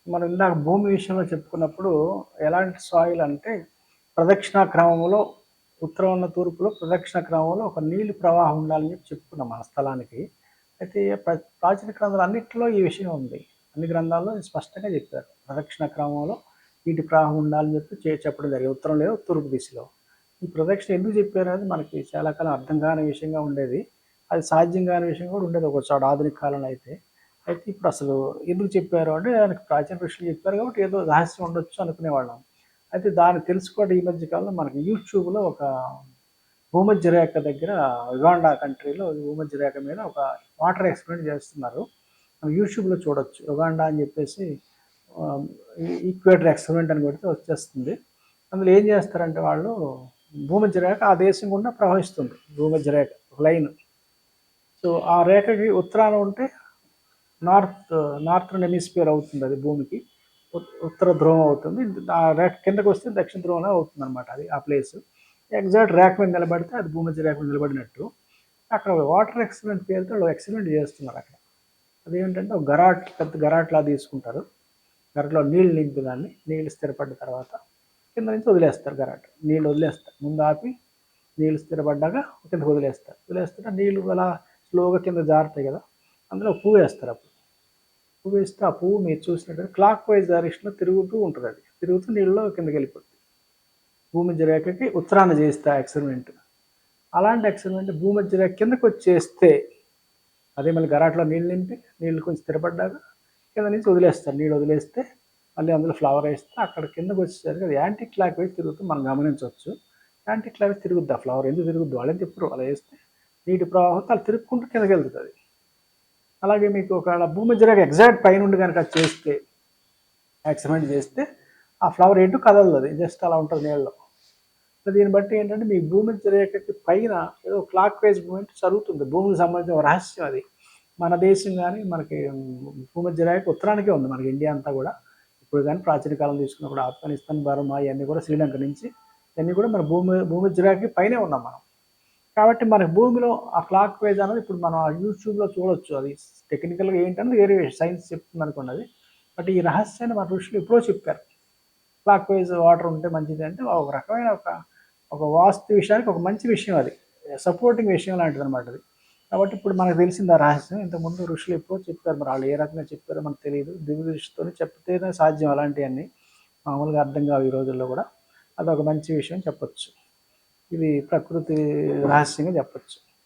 మనం ఇందాక భూమి విషయంలో చెప్పుకున్నప్పుడు ఎలాంటి సాయిల్ అంటే ప్రదక్షిణ క్రమంలో ఉత్తరం ఉన్న తూర్పులో ప్రదక్షిణ క్రమంలో ఒక నీళ్లు ప్రవాహం ఉండాలని చెప్పి చెప్పుకున్నాం మన స్థలానికి. అయితే ప్రాచీన గ్రంథాలు అన్నిటిలో ఈ విషయం ఉంది. అన్ని గ్రంథాల్లో స్పష్టంగా చెప్పారు. ప్రదక్షిణ క్రమంలో నీటి ప్రవాహం ఉండాలని చెప్పి చెప్పడం జరిగింది. ఉత్తరం లేదు తూర్పు దిశలో. ఈ ప్రదక్షిణ ఎందుకు చెప్పారు అనేది మనకి చాలా కాలం అర్థం కాని విషయంగా ఉండేది. అది సాధ్యం కాని విషయం కూడా ఉండేది ఒక చోట ఆధునిక కాలంలో అయితే. అయితే ఇప్పుడు అసలు ఎందుకు చెప్పారు అంటే దానికి ప్రాచీన ఋషులు చెప్పారు కాబట్టి ఏదో రహస్యం ఉండొచ్చు అనుకునేవాళ్ళం. అయితే దాన్ని తెలుసుకోవడం ఈ మధ్య కాలంలో మనకి యూట్యూబ్‌లో ఒక భూమధ్య రేఖ దగ్గర ఉగాండా కంట్రీలో భూమధ్య రేఖ మీద ఒక వాటర్ ఎక్స్పెరిమెంట్ చేస్తున్నారు. మనం యూట్యూబ్‌లో చూడొచ్చు. ఉగాండా అని చెప్పేసి ఈక్వేటర్ ఎక్స్పెరిమెంట్ అని కొడితే వచ్చేస్తుంది. అందులో ఏం చేస్తారంటే వాళ్ళు భూమధ్య రేఖ ఆ దేశం గుండా ప్రవహిస్తుంది. భూమధ్య రేఖ ఒక లైన్. సో ఆ రేఖకి ఉత్తరాన ఉంటే నార్థర్న్ హెమిస్ఫియర్ అవుతుంది అది భూమికి. ఉత్తర ధ్రువం అవుతుంది. ఆ రేఖ కిందకు వస్తే దక్షిణ ధ్రువంలో అవుతుంది అనమాట అది ఆ ప్లేస్. ఎగ్జాక్ట్ రేఖ మీద నిలబడితే అది భూమధ్య రేఖ మీద నిలబడినట్టు. అక్కడ వాటర్ ఎక్స్పెరిమెంట్ పేరుతో వాళ్ళు ఎక్స్పెరిమెంట్ చేస్తున్నారు అక్కడ. అదేంటంటే ఒక పెద్ద గరాట్లా తీసుకుంటారు. గరాట్లో నీళ్ళు నింపి దాన్ని నీళ్ళు స్థిరపడ్డ తర్వాత కింద నుంచి వదిలేస్తారు గరాట్. నీళ్ళు వదిలేస్తారు. ముందు ఆపి నీళ్ళు స్థిరపడ్డాక కిందకు వదిలేస్తారు. వదిలేస్తుంటే నీళ్ళు అలా స్లోగా కింద జారుతాయి కదా, అందులో పువ్వు వేస్తారు. అప్పుడు పువ్వు వేస్తే ఆ పువ్వు మీరు చూసినట్టు క్లాక్ వైజ్ డైరెక్షన్లో తిరుగుతూ ఉంటుంది. అది తిరుగుతూ నీళ్ళలో కిందకి వెళ్ళిపోతుంది. భూమధ్య రేఖకి ఉత్తరాన చేస్తే ఆ ఎక్స్పెరిమెంట్. అలాంటి ఎక్స్పెరిమెంట్ భూమధ్య రేఖ కిందకు వచ్చేస్తే అదే మళ్ళీ గరాట్లో నీళ్ళు నింపి నీళ్ళు కొంచెం స్థిరపడ్డాక కింద నుంచి వదిలేస్తారు. నీళ్ళు వదిలేస్తే మళ్ళీ అందులో ఫ్లవర్ వేస్తే అక్కడ కిందకు వచ్చేసరికి అది యాంటీ క్లాక్ వైజ్ తిరుగుతూ మనం గమనించవచ్చు. యాంటీ క్లాక్ వైజ్ తిరుగుద్ది ఆ ఫ్లవర్. ఎందుకు తిరుగుద్ది వాళ్ళని చెప్పరు. అలా వేస్తే నీటి ప్రవాహంతో అలా తిరుక్కుంటూ కిందకి వెళ్తుంది అది. అలాగే మీకు ఒకవేళ భూమధ్య రేఖ ఎగ్జాక్ట్ పైనుండి కనుక చేస్తే ఎక్స్పెరిమెంట్ చేస్తే ఆ ఫ్లవర్ ఎటు కదలదు. అది జస్ట్ అలా ఉంటుంది నీళ్ళలో. దీన్ని బట్టి ఏంటంటే మీ భూమధ్య రేఖకి పైన ఏదో క్లాక్ వైజ్ మూమెంట్ జరుగుతుంది. భూమికి సంబంధించిన రహస్యం అది. మన దేశం కానీ మనకి భూమధ్య రేఖ ఉత్తరానికే ఉంది మనకి ఇండియా అంతా కూడా. ఇప్పుడు కానీ ప్రాచీన కాలం తీసుకున్నప్పుడు ఆఫ్ఘనిస్తాన్, బర్మా ఇవన్నీ కూడా శ్రీలంక నుంచి ఇవన్నీ కూడా మన భూమధ్య రేఖకి పైనే ఉన్నాం మనం. కాబట్టి మన భూమిలో ఆ క్లాక్ వైజ్ అనేది ఇప్పుడు మనం యూట్యూబ్లో చూడొచ్చు. అది టెక్నికల్గా ఏంటన్నది వేరే సైన్స్ చెప్తుంది అనుకోండి అది. బట్ ఈ రహస్యాన్ని మన ఋషులు ఎప్పుడో చెప్పారు. క్లాక్ వైజ్ వాటర్ ఉంటే మంచిది అంటే ఒక రకమైన ఒక వాస్తు విషయానికి ఒక మంచి విషయం అది. సపోర్టింగ్ విషయం లాంటిది అనమాట అది. కాబట్టి ఇప్పుడు మనకు తెలిసింది ఆ రహస్యం. ఇంతకుముందు ఋషులు ఎప్పుడో చెప్పారు. మరి వాళ్ళు ఏ రకంగా చెప్పారో మనకు తెలియదు. దివ్య దృష్టితో చెప్తేనే సాధ్యం అలాంటివన్నీ. మామూలుగా అర్థం కావు ఈ రోజుల్లో కూడా. అదొక మంచి విషయం చెప్పొచ్చు. ఇది ప్రకృతి రహస్యంగా చెప్పొచ్చు.